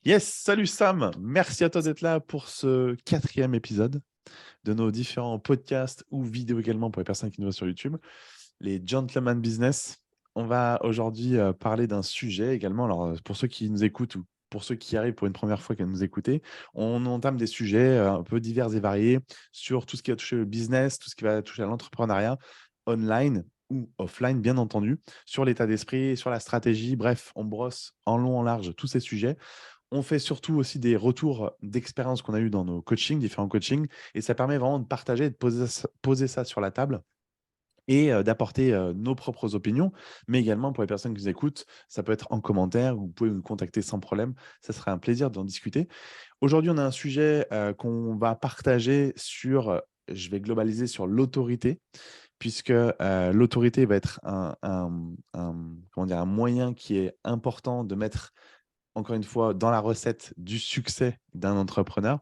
Yes, salut Sam, merci à toi d'être là pour ce quatrième épisode de nos différents podcasts ou vidéos également pour les personnes qui nous voient sur YouTube, les Gentleman Business. On va aujourd'hui parler d'un sujet également. Alors, pour ceux qui nous écoutent ou pour ceux qui arrivent pour une première fois à nous écouter, on entame des sujets un peu divers et variés sur tout ce qui va toucher le business, tout ce qui va toucher à l'entrepreneuriat, online ou offline, bien entendu, sur l'état d'esprit, sur la stratégie. Bref, on brosse en long, en large tous ces sujets. On fait surtout aussi des retours d'expérience qu'on a eu dans nos coachings, différents coachings, et ça permet vraiment de partager, de poser ça sur la table et d'apporter nos propres opinions, mais également pour les personnes qui nous écoutent, ça peut être en commentaire, vous pouvez nous contacter sans problème, ça serait un plaisir d'en discuter. Aujourd'hui, on a un sujet qu'on va partager sur, je vais globaliser sur l'autorité, puisque l'autorité va être comment dire, un moyen qui est important de mettre encore une fois, dans la recette du succès d'un entrepreneur.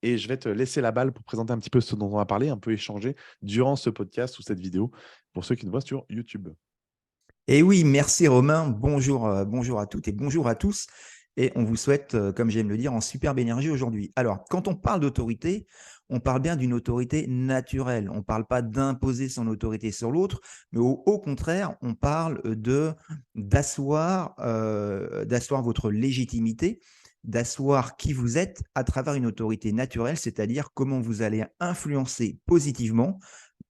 Et je vais te laisser la balle pour présenter un petit peu ce dont on va parler, un peu échanger durant ce podcast ou cette vidéo pour ceux qui nous voient sur YouTube. Et oui, merci Romain. Bonjour, bonjour à toutes et bonjour à tous. Et on vous souhaite, comme j'aime le dire, en superbe énergie aujourd'hui. Alors, quand on parle d'autorité, on parle bien d'une autorité naturelle. On ne parle pas d'imposer son autorité sur l'autre, mais au contraire, on parle d'asseoir votre légitimité, d'asseoir qui vous êtes à travers une autorité naturelle, c'est-à-dire comment vous allez influencer positivement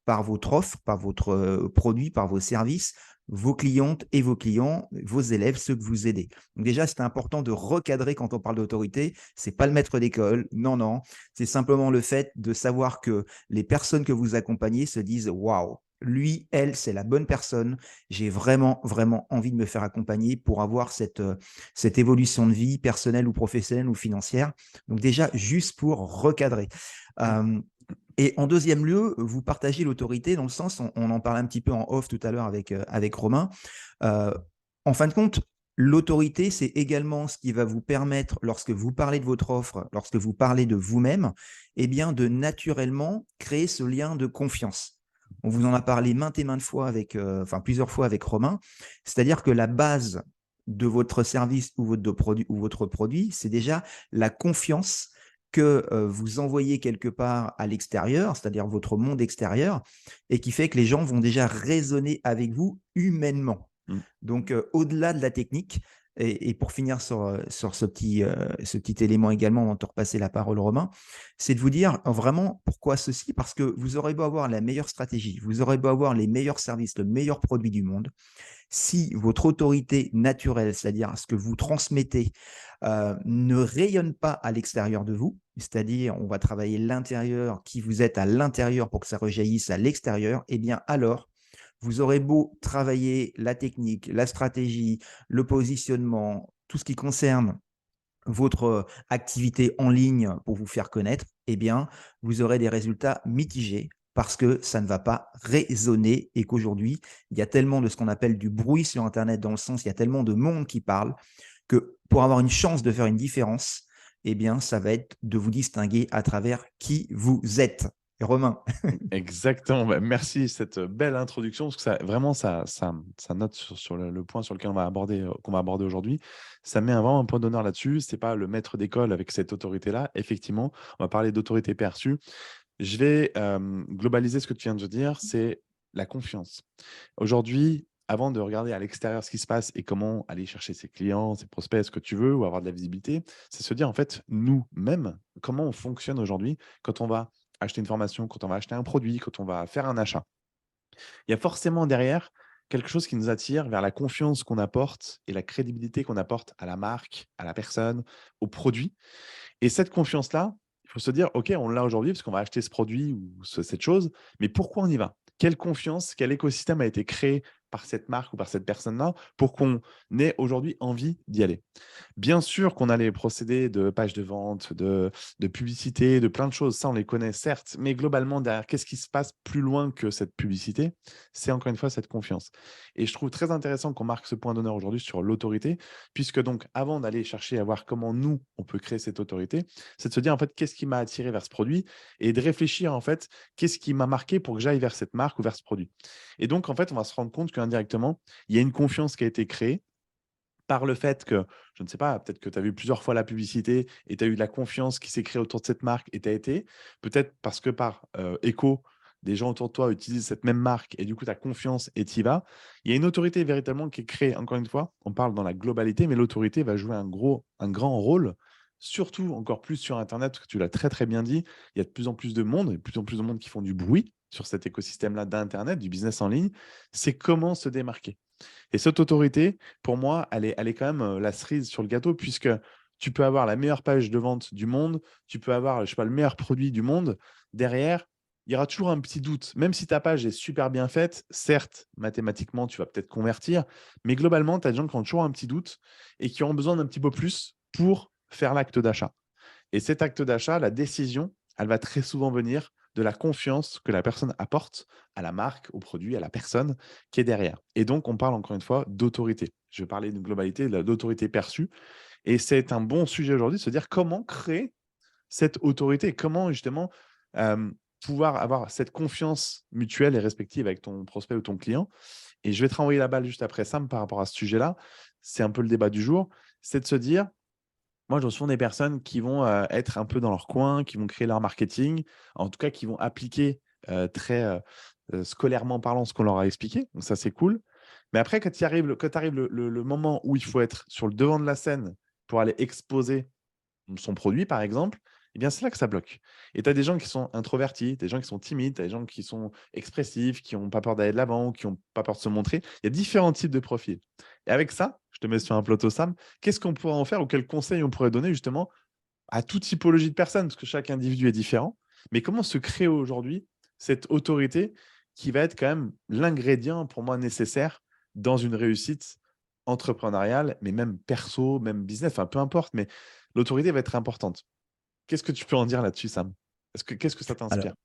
par votre offre, par votre produit, par vos services, vos clientes et vos clients, vos élèves, ceux que vous aidez. Donc déjà, c'est important de recadrer quand on parle d'autorité. C'est pas le maître d'école, non, non. C'est simplement le fait de savoir que les personnes que vous accompagnez se disent waouh, lui, elle, c'est la bonne personne. J'ai vraiment, vraiment envie de me faire accompagner pour avoir cette évolution de vie personnelle ou professionnelle ou financière. Donc déjà, juste pour recadrer. Euh, et en deuxième lieu, vous partagez l'autorité dans le sens, on en parlait un petit peu en off tout à l'heure avec Romain. Euh, En fin de compte, l'autorité, c'est également ce qui va vous permettre, lorsque vous parlez de votre offre, lorsque vous parlez de vous-même, eh bien, de naturellement créer ce lien de confiance. On vous en a parlé maintes et maintes fois enfin plusieurs fois avec Romain. C'est-à-dire que la base de votre service ou votre produit, c'est déjà la confiance que vous envoyez quelque part à l'extérieur, c'est-à-dire votre monde extérieur, et qui fait que les gens vont déjà raisonner avec vous humainement. Mm. Donc, au-delà de la technique, et pour finir sur ce petit élément également, avant de te repasser la parole, Romain, c'est de vous dire vraiment pourquoi ceci, parce que vous aurez beau avoir la meilleure stratégie, vous aurez beau avoir les meilleurs services, le meilleur produit du monde, si votre autorité naturelle, c'est-à-dire ce que vous transmettez, ne rayonne pas à l'extérieur de vous, c'est-à-dire on va travailler l'intérieur, qui vous êtes à l'intérieur pour que ça rejaillisse à l'extérieur, eh bien alors, vous aurez beau travailler la technique, la stratégie, le positionnement, tout ce qui concerne votre activité en ligne pour vous faire connaître, eh bien, vous aurez des résultats mitigés parce que ça ne va pas résonner et qu'aujourd'hui, il y a tellement de ce qu'on appelle du bruit sur Internet, dans le sens, il y a tellement de monde qui parle, que pour avoir une chance de faire une différence, eh bien, ça va être de vous distinguer à travers qui vous êtes. Et Romain. Exactement. Bah, merci cette belle introduction, parce que ça, vraiment, ça note sur le point sur lequel qu'on va aborder aujourd'hui. Ça met vraiment un point d'honneur là-dessus. C'est pas le maître d'école avec cette autorité-là. Effectivement, on va parler d'autorité perçue. Je vais globaliser ce que tu viens de dire, c'est la confiance. Aujourd'hui, avant de regarder à l'extérieur ce qui se passe et comment aller chercher ses clients, ses prospects, ce que tu veux, ou avoir de la visibilité, c'est se dire en fait, nous-mêmes, comment on fonctionne aujourd'hui quand on va acheter une formation, quand on va acheter un produit, quand on va faire un achat. Il y a forcément derrière quelque chose qui nous attire vers la confiance qu'on apporte et la crédibilité qu'on apporte à la marque, à la personne, au produit. Et cette confiance-là, il faut se dire, OK, on l'a aujourd'hui parce qu'on va acheter ce produit ou cette chose, mais pourquoi on y va? Quelle confiance, quel écosystème a été créé par cette marque ou par cette personne-là pour qu'on ait aujourd'hui envie d'y aller? Bien sûr qu'on a les procédés de pages de vente, de publicité, de plein de choses. Ça, on les connaît, certes. Mais globalement, derrière, qu'est-ce qui se passe plus loin que cette publicité? C'est encore une fois cette confiance. Et je trouve très intéressant qu'on marque ce point d'honneur aujourd'hui sur l'autorité, puisque donc, avant d'aller chercher à voir comment nous, on peut créer cette autorité, c'est de se dire, en fait, qu'est-ce qui m'a attiré vers ce produit et de réfléchir, en fait, qu'est-ce qui m'a marqué pour que j'aille vers cette marque ou vers ce produit. Et donc, en fait, on va se rendre compte qu'indirectement, il y a une confiance qui a été créée par le fait que, je ne sais pas, peut-être que tu as vu plusieurs fois la publicité et tu as eu de la confiance qui s'est créée autour de cette marque et tu as été. Peut-être parce que par écho, des gens autour de toi utilisent cette même marque et du coup, tu as confiance et tu y vas. Il y a une autorité véritablement qui est créée. Encore une fois, on parle dans la globalité, mais l'autorité va jouer un grand rôle, surtout encore plus sur Internet, parce que tu l'as très très bien dit. Il y a de plus en plus de monde, et de plus en plus de monde qui font du bruit sur cet écosystème-là d'Internet, du business en ligne. C'est comment se démarquer. Et cette autorité, pour moi, elle est quand même la cerise sur le gâteau, puisque tu peux avoir la meilleure page de vente du monde, tu peux avoir, je sais pas, le meilleur produit du monde. Derrière, il y aura toujours un petit doute. Même si ta page est super bien faite, certes, mathématiquement, tu vas peut-être convertir, mais globalement, tu as des gens qui ont toujours un petit doute et qui auront besoin d'un petit peu plus pour faire l'acte d'achat. Et cet acte d'achat, la décision, elle va très souvent venir de la confiance que la personne apporte à la marque, au produit, à la personne qui est derrière. Et donc, on parle encore une fois d'autorité. Je vais parler d'une globalité, d'autorité perçue. Et c'est un bon sujet aujourd'hui de se dire comment créer cette autorité, comment justement euh, pouvoir avoir cette confiance mutuelle et respective avec ton prospect ou ton client. Et je vais te renvoyer la balle juste après Sam par rapport à ce sujet-là. C'est un peu le débat du jour. C'est de se dire, moi, je reçois des personnes qui vont être un peu dans leur coin, qui vont créer leur marketing, en tout cas qui vont appliquer très scolairement parlant ce qu'on leur a expliqué. Donc ça, c'est cool. Mais après, quand tu arrives le moment où il faut être sur le devant de la scène pour aller exposer son produit, par exemple, eh bien, c'est là que ça bloque. Et tu as des gens qui sont introvertis, des gens qui sont timides, tu as des gens qui sont expressifs, qui n'ont pas peur d'aller de l'avant, qui n'ont pas peur de se montrer. Il y a différents types de profils. Et avec ça, je te mets sur un plateau, Sam, qu'est-ce qu'on pourrait en faire ou quels conseils on pourrait donner justement à toute typologie de personnes, parce que chaque individu est différent. Mais comment se créer aujourd'hui cette autorité qui va être quand même l'ingrédient pour moi nécessaire dans une réussite entrepreneuriale, mais même perso, même business, enfin peu importe, mais l'autorité va être importante. Qu'est-ce que tu peux en dire là-dessus, Sam? Qu'est-ce que ça Alors, t'inspire?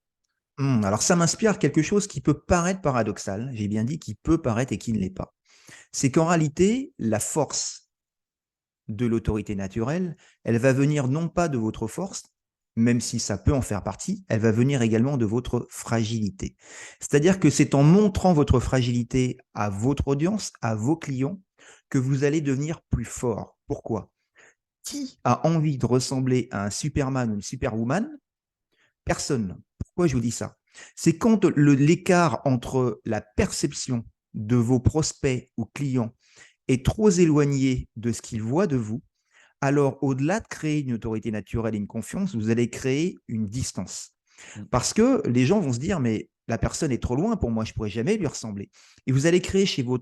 alors ça m'inspire quelque chose qui peut paraître paradoxal. J'ai bien dit qui peut paraître et qui ne l'est pas. C'est qu'en réalité, la force de l'autorité naturelle, elle va venir non pas de votre force, même si ça peut en faire partie, elle va venir également de votre fragilité. C'est-à-dire que c'est en montrant votre fragilité à votre audience, à vos clients, que vous allez devenir plus fort. Pourquoi? Qui a envie de ressembler à un Superman ou une Superwoman? Personne. Pourquoi je vous dis ça? C'est quand l'écart entre la perception de vos prospects ou clients est trop éloigné de ce qu'ils voient de vous, alors au-delà de créer une autorité naturelle et une confiance, vous allez créer une distance. Mm. Parce que les gens vont se dire, mais la personne est trop loin pour moi, je ne pourrais jamais lui ressembler. Et vous allez créer chez vos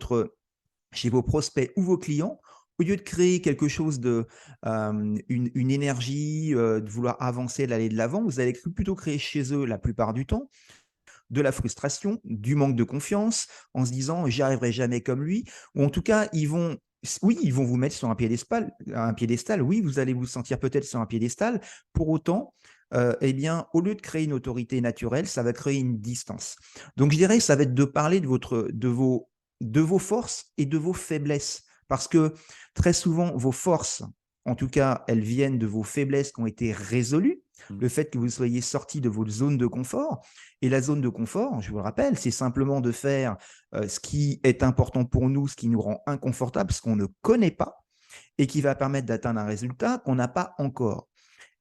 prospects ou vos clients, au lieu de créer quelque chose une énergie, de vouloir avancer, d'aller de l'avant, vous allez plutôt créer chez eux la plupart du temps de la frustration, du manque de confiance, en se disant j'y arriverai jamais comme lui, ou en tout cas ils vont vous mettre sur un piédestal, oui, vous allez vous sentir peut-être sur un piédestal, pour autant, eh bien, au lieu de créer une autorité naturelle, ça va créer une distance. Donc, je dirais que ça va être de parler de vos forces et de vos faiblesses, parce que très souvent, vos forces, en tout cas, elles viennent de vos faiblesses qui ont été résolues, Mm. le fait que vous soyez sorti de votre zone de confort. Et la zone de confort, je vous le rappelle, c'est simplement de faire ce qui est important pour nous, ce qui nous rend inconfortable, ce qu'on ne connaît pas et qui va permettre d'atteindre un résultat qu'on n'a pas encore.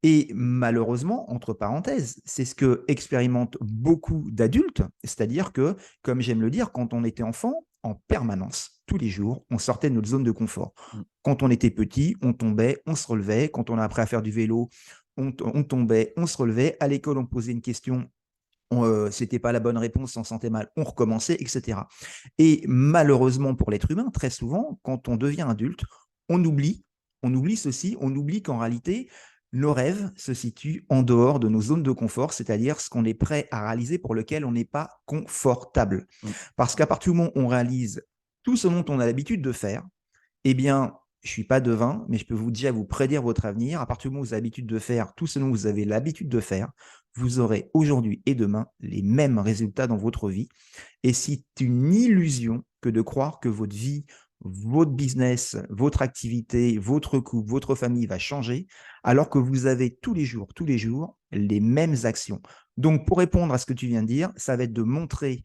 Et malheureusement, entre parenthèses, c'est ce que expérimentent beaucoup d'adultes, c'est-à-dire que, comme j'aime le dire, quand on était enfant, en permanence, tous les jours, on sortait de notre zone de confort. Mm. Quand on était petit, on tombait, on se relevait. Quand on a appris à faire du vélo, on tombait, on se relevait. À l'école, on posait une question, c'était pas la bonne réponse, on se sentait mal, on recommençait, etc. Et malheureusement pour l'être humain, très souvent, quand on devient adulte, on oublie ceci, on oublie qu'en réalité, nos rêves se situent en dehors de nos zones de confort, c'est-à-dire ce qu'on est prêt à réaliser pour lequel on n'est pas confortable. Mm. Parce qu'à partir du moment où on réalise tout ce dont on a l'habitude de faire, eh bien, je ne suis pas devin, mais je peux déjà vous prédire votre avenir. À partir du moment où vous avez l'habitude de faire tout ce dont vous avez l'habitude de faire, vous aurez aujourd'hui et demain les mêmes résultats dans votre vie. Et c'est une illusion que de croire que votre vie, votre business, votre activité, votre couple, votre famille va changer, alors que vous avez tous les jours, les mêmes actions. Donc, pour répondre à ce que tu viens de dire, ça va être de montrer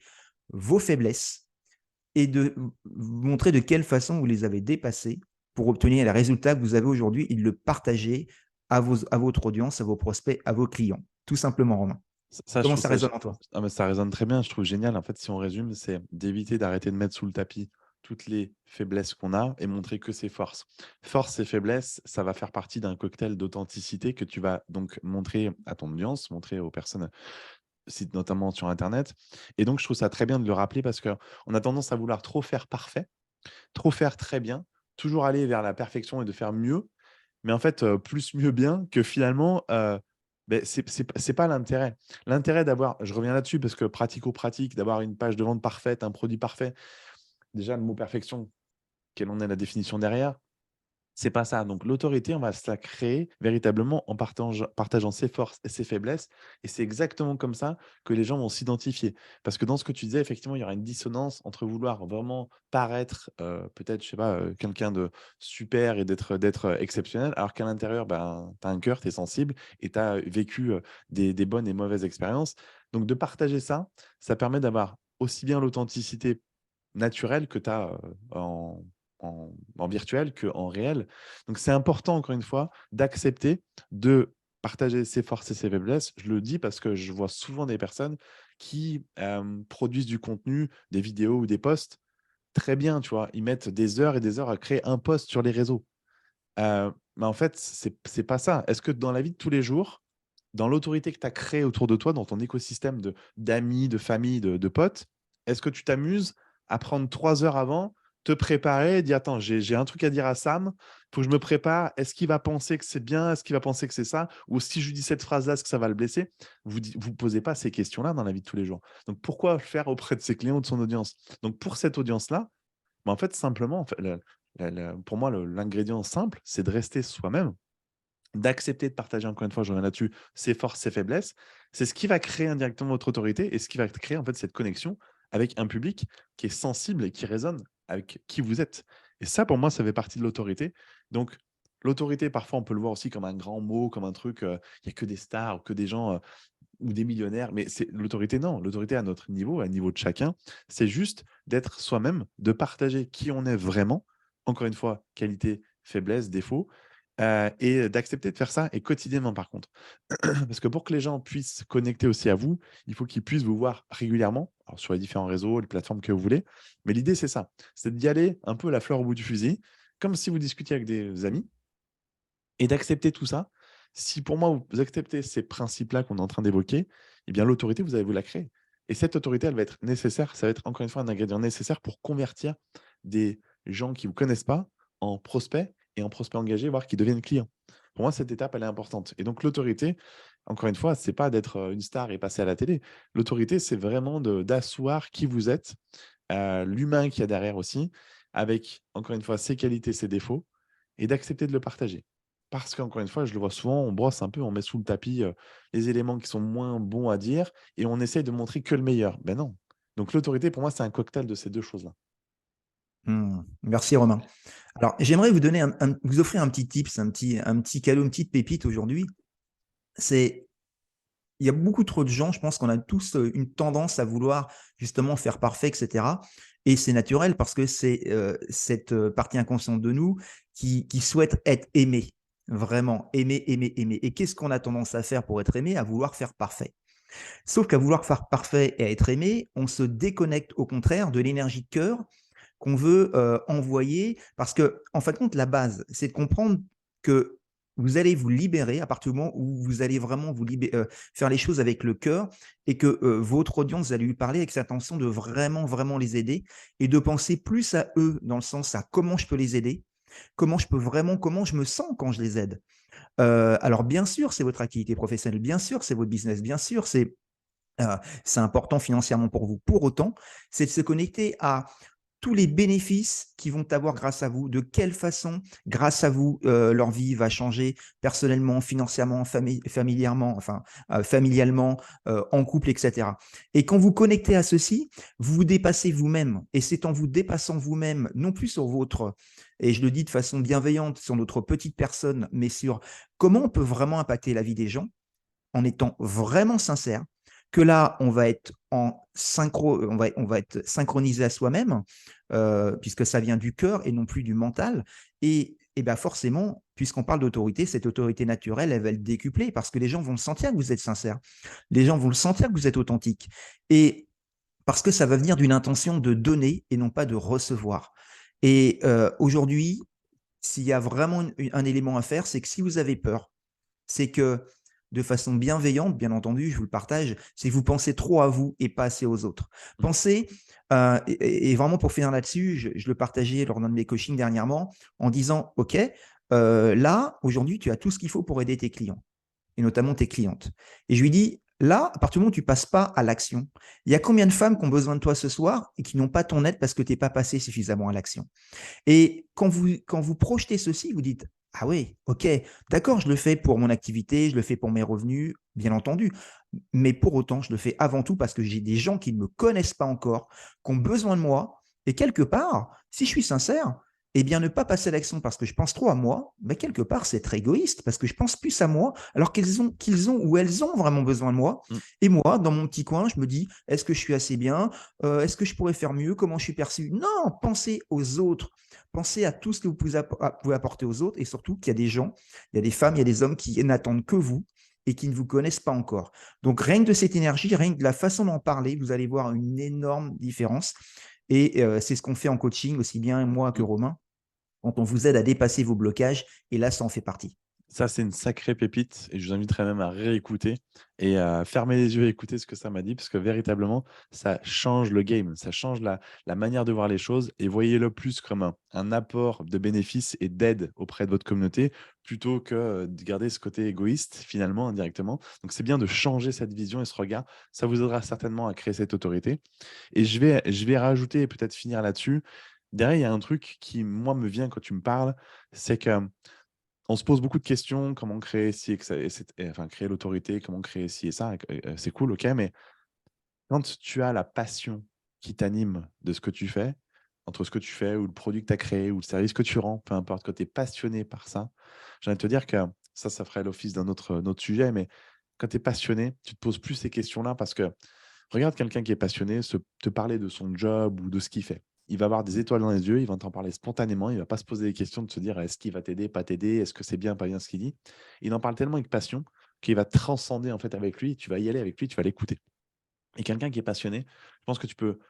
vos faiblesses et de montrer de quelle façon vous les avez dépassées pour obtenir les résultats que vous avez aujourd'hui et de le partager à votre audience, à vos prospects, à vos clients. Tout simplement, Romain. Ça, je Comment trouve ça ça, résonne en toi? mais ça résonne très bien, je trouve génial. En fait, si on résume, c'est d'éviter d'arrêter de mettre sous le tapis toutes les faiblesses qu'on a et montrer que ses forces. Forces et faiblesses, ça va faire partie d'un cocktail d'authenticité que tu vas donc montrer à ton audience, montrer aux personnes, notamment sur Internet. Et donc, je trouve ça très bien de le rappeler parce qu'on a tendance à vouloir trop faire parfait, trop faire très bien, toujours aller vers la perfection et de faire mieux. Mais en fait, plus, mieux, bien, que finalement, c'est pas l'intérêt. L'intérêt d'avoir, je reviens là-dessus parce que pratico-pratique, d'avoir une page de vente parfaite, un produit parfait, déjà le mot perfection, quelle en est la définition derrière? C'est pas ça. Donc l'autorité, on va se la créer véritablement en partageant ses forces et ses faiblesses. Et c'est exactement comme ça que les gens vont s'identifier. Parce que dans ce que tu disais, effectivement, il y aura une dissonance entre vouloir vraiment paraître, peut-être, je sais pas, quelqu'un de super et d'être exceptionnel, alors qu'à l'intérieur, ben, tu as un cœur, tu es sensible et tu as vécu des bonnes et mauvaises expériences. Donc de partager ça, ça permet d'avoir aussi bien l'authenticité naturelle que tu as en virtuel qu'en réel. Donc, c'est important, encore une fois, d'accepter de partager ses forces et ses faiblesses. Je le dis parce que je vois souvent des personnes qui produisent du contenu, des vidéos ou des posts très bien, tu vois. Ils mettent des heures et des heures à créer un post sur les réseaux. Mais en fait, c'est pas ça. Est-ce que dans la vie de tous les jours, dans l'autorité que tu as créée autour de toi, dans ton écosystème d'amis, de famille, de potes, est-ce que tu t'amuses à prendre 3 heures avant, te préparer et dire: «Attends, j'ai un truc à dire à Sam, faut que je me prépare. Est-ce qu'il va penser que c'est bien? Est-ce qu'il va penser que c'est ça? Ou si je lui dis cette phrase-là, est-ce que ça va le blesser?» Vous posez pas ces questions-là dans la vie de tous les jours. Donc pourquoi le faire auprès de ses clients ou de son audience? Donc pour cette audience-là, bah, en fait, simplement, en fait, pour moi, l'ingrédient simple, c'est de rester soi-même, d'accepter de partager, encore une fois, je reviens là-dessus, ses forces, ses faiblesses. C'est ce qui va créer indirectement votre autorité et ce qui va créer en fait cette connexion avec un public qui est sensible et qui résonne avec qui vous êtes. Et ça, pour moi, ça fait partie de l'autorité. Donc, l'autorité, parfois, on peut le voir aussi comme un grand mot, comme un truc, il n'y a que des stars ou que des gens ou des millionnaires. Mais c'est l'autorité, non. L'autorité à notre niveau, à niveau de chacun, c'est juste d'être soi-même, de partager qui on est vraiment. Encore une fois, qualité, faiblesse, défaut, et d'accepter de faire ça et quotidiennement par contre. Parce que pour que les gens puissent connecter aussi à vous, il faut qu'ils puissent vous voir régulièrement, alors sur les différents réseaux, les plateformes que vous voulez. Mais l'idée, c'est ça, c'est d'y aller un peu la fleur au bout du fusil, comme si vous discutiez avec des amis et d'accepter tout ça. Si pour moi, vous acceptez ces principes-là qu'on est en train d'évoquer, eh bien l'autorité, vous allez vous la créer. Et cette autorité, elle va être nécessaire, ça va être encore une fois un ingrédient nécessaire pour convertir des gens qui ne vous connaissent pas en prospects et en prospects engagés, voire qui deviennent clients. Pour moi, cette étape, elle est importante. Et donc l'autorité, encore une fois, c'est pas d'être une star et passer à la télé. L'autorité, c'est vraiment d'asseoir qui vous êtes, l'humain qu'il y a derrière aussi, avec, encore une fois, ses qualités, ses défauts, et d'accepter de le partager. Parce qu'encore une fois, je le vois souvent, on brosse un peu, on met sous le tapis les éléments qui sont moins bons à dire et on essaye de montrer que le meilleur. Ben non. Donc l'autorité, pour moi, c'est un cocktail de ces deux choses-là. Merci Romain. Alors, j'aimerais vous donner vous offrir un petit tips, un petit cadeau, une petite pépite aujourd'hui. C'est Il y a beaucoup trop de gens, je pense qu'on a tous une tendance à vouloir justement faire parfait, etc. Et c'est naturel parce que c'est cette partie inconsciente de nous qui souhaite être aimé, vraiment aimé, aimé, aimé. Et qu'est-ce qu'on a tendance à faire pour être aimé? À vouloir faire parfait. Sauf qu'à vouloir faire parfait et à être aimé, on se déconnecte au contraire de l'énergie de cœur qu'on veut envoyer. Parce que, en fin de compte, la base, c'est de comprendre que vous allez vous libérer à partir du moment où vous allez vraiment faire les choses avec le cœur et que votre audience, vous allez lui parler avec cette intention de vraiment, vraiment les aider et de penser plus à eux dans le sens à comment je peux les aider, comment je me sens quand je les aide. Alors, bien sûr, c'est votre activité professionnelle, bien sûr, c'est votre business, bien sûr, c'est important financièrement pour vous. Pour autant, c'est de se connecter à tous les bénéfices qu'ils vont avoir grâce à vous, de quelle façon, grâce à vous, leur vie va changer personnellement, financièrement, familièrement, enfin, familialement, en couple, etc. Et quand vous connectez à ceci, vous vous dépassez vous-même. Et c'est en vous dépassant vous-même, non plus sur votre, et je le dis de façon bienveillante, sur notre petite personne, mais sur comment on peut vraiment impacter la vie des gens, en étant vraiment sincère, que là, on va être on va être synchronisé à soi-même, puisque ça vient du cœur et non plus du mental. Et ben forcément, puisqu'on parle d'autorité, cette autorité naturelle, elle va être décuplée parce que les gens vont le sentir que vous êtes sincère. Les gens vont le sentir que vous êtes authentique. Et parce que ça va venir d'une intention de donner et non pas de recevoir. Et aujourd'hui, s'il y a vraiment un élément à faire, c'est que si vous avez peur, c'est que de façon bienveillante, bien entendu, je vous le partage, c'est que vous pensez trop à vous et pas assez aux autres. Mmh. Pensez, et vraiment pour finir là-dessus, je le partageais lors d'un de mes coachings dernièrement, en disant, OK, là, aujourd'hui, tu as tout ce qu'il faut pour aider tes clients et notamment tes clientes. Et je lui dis, là, à partir du moment où tu ne passes pas à l'action, il y a combien de femmes qui ont besoin de toi ce soir et qui n'ont pas ton aide parce que tu n'es pas passé suffisamment à l'action? Et quand vous projetez ceci, vous dites, ah oui, ok, d'accord, je le fais pour mon activité, je le fais pour mes revenus, bien entendu, mais pour autant, je le fais avant tout parce que j'ai des gens qui ne me connaissent pas encore, qui ont besoin de moi, et quelque part, si je suis sincère, eh bien, ne pas passer à l'action parce que je pense trop à moi, mais quelque part, c'est être égoïste parce que je pense plus à moi alors qu'ils ont ou elles ont vraiment besoin de moi. Mmh. Et moi, dans mon petit coin, je me dis, est-ce que je suis assez bien? Est-ce que je pourrais faire mieux? Comment je suis perçu? Non, pensez aux autres. Pensez à tout ce que vous pouvez apporter aux autres et surtout qu'il y a des gens, il y a des femmes, il y a des hommes qui n'attendent que vous et qui ne vous connaissent pas encore. Donc, rien que de cette énergie, rien que de la façon d'en parler, vous allez voir une énorme différence. Et c'est ce qu'on fait en coaching, aussi bien moi que Mmh. Romain, quand on vous aide à dépasser vos blocages. Et là, ça en fait partie. Ça, c'est une sacrée pépite et je vous inviterais même à réécouter et à fermer les yeux et écouter ce que ça m'a dit parce que véritablement, ça change le game, ça change la manière de voir les choses et voyez-le plus comme un apport de bénéfices et d'aide auprès de votre communauté plutôt que de garder ce côté égoïste finalement indirectement. Donc, c'est bien de changer cette vision et ce regard. Ça vous aidera certainement à créer cette autorité. Et je vais rajouter et peut-être finir là-dessus. Derrière, il y a un truc qui, moi, me vient quand tu me parles, c'est que on se pose beaucoup de questions, comment créer ci et enfin créer l'autorité, comment créer ci et ça, c'est cool, OK, mais quand tu as la passion qui t'anime de ce que tu fais, entre ce que tu fais ou le produit que tu as créé ou le service que tu rends, peu importe, quand tu es passionné par ça, j'ai envie de te dire que ça ferait l'office d'un autre sujet, mais quand tu es passionné, tu te poses plus ces questions-là parce que regarde quelqu'un qui est passionné te parler de son job ou de ce qu'il fait. Il va avoir des étoiles dans les yeux, il va t'en parler spontanément, il ne va pas se poser des questions de se dire est-ce qu'il va t'aider, pas t'aider, est-ce que c'est bien, pas bien ce qu'il dit. Il en parle tellement avec passion qu'il va te transcender en fait avec lui, tu vas y aller avec lui, tu vas l'écouter. Et quelqu'un qui est passionné, je pense que tu peux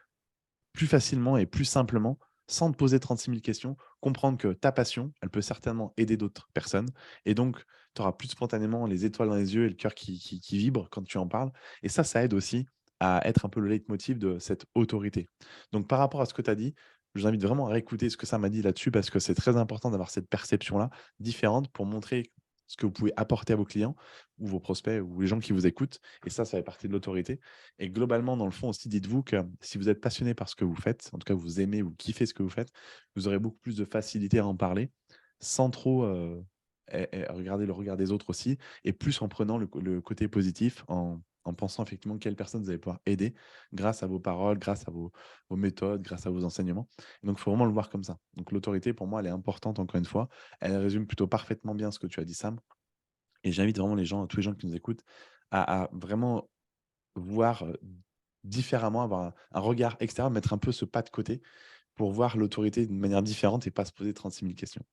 plus facilement et plus simplement, sans te poser 36 000 questions, comprendre que ta passion, elle peut certainement aider d'autres personnes. Et donc, tu auras plus spontanément les étoiles dans les yeux et le cœur qui vibre quand tu en parles. Et ça aide aussi à être un peu le leitmotiv de cette autorité. Donc, par rapport à ce que tu as dit, je vous invite vraiment à réécouter ce que ça m'a dit là-dessus parce que c'est très important d'avoir cette perception-là différente pour montrer ce que vous pouvez apporter à vos clients ou vos prospects ou les gens qui vous écoutent. Et ça fait partie de l'autorité. Et globalement, dans le fond aussi, dites-vous que si vous êtes passionné par ce que vous faites, en tout cas vous aimez ou kiffez ce que vous faites, vous aurez beaucoup plus de facilité à en parler sans trop regarder le regard des autres aussi, et plus en prenant le côté positif, en pensant effectivement quelle personne vous allez pouvoir aider grâce à vos paroles, grâce à vos méthodes, grâce à vos enseignements. Et donc, il faut vraiment le voir comme ça. Donc, l'autorité, pour moi, elle est importante, encore une fois. Elle résume plutôt parfaitement bien ce que tu as dit, Sam. Et j'invite vraiment les gens, tous les gens qui nous écoutent, à vraiment voir, différemment, avoir un regard extérieur, mettre un peu ce pas de côté pour voir l'autorité d'une manière différente et pas se poser 36 000 questions.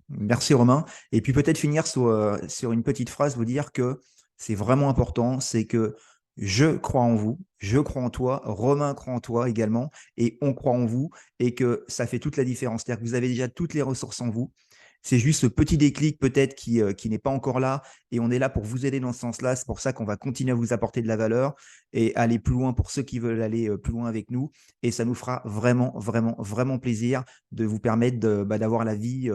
Merci Romain. Et puis peut-être finir sur une petite phrase, vous dire que c'est vraiment important, c'est que je crois en vous, je crois en toi, Romain croit en toi également, et on croit en vous, et que ça fait toute la différence. C'est-à-dire que vous avez déjà toutes les ressources en vous. C'est juste ce petit déclic peut-être qui n'est pas encore là, et on est là pour vous aider dans ce sens-là. C'est pour ça qu'on va continuer à vous apporter de la valeur et aller plus loin pour ceux qui veulent aller plus loin avec nous. Et ça nous fera vraiment, vraiment, vraiment plaisir de vous permettre d'avoir la vie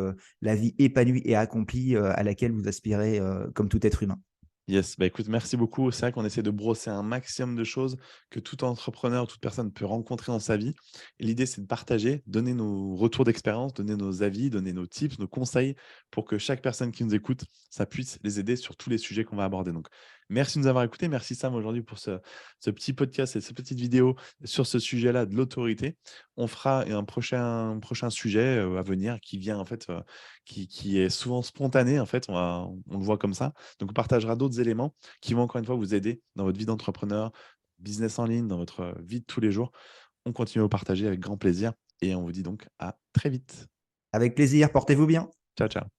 épanouie et accomplie à laquelle vous aspirez comme tout être humain. Yes, bah, écoute, merci beaucoup. C'est vrai qu'on essaie de brosser un maximum de choses que tout entrepreneur, toute personne peut rencontrer dans sa vie. Et l'idée, c'est de partager, donner nos retours d'expérience, donner nos avis, donner nos tips, nos conseils pour que chaque personne qui nous écoute, ça puisse les aider sur tous les sujets qu'on va aborder. Donc, merci de nous avoir écoutés. Merci Sam aujourd'hui pour ce petit podcast et cette petite vidéo sur ce sujet-là de l'autorité. On fera un prochain sujet à venir qui vient en fait, qui est souvent spontané en fait, on le voit comme ça. Donc, on partagera d'autres éléments qui vont encore une fois vous aider dans votre vie d'entrepreneur, business en ligne, dans votre vie de tous les jours. On continue à vous partager avec grand plaisir et on vous dit donc à très vite. Avec plaisir, portez-vous bien. Ciao, ciao.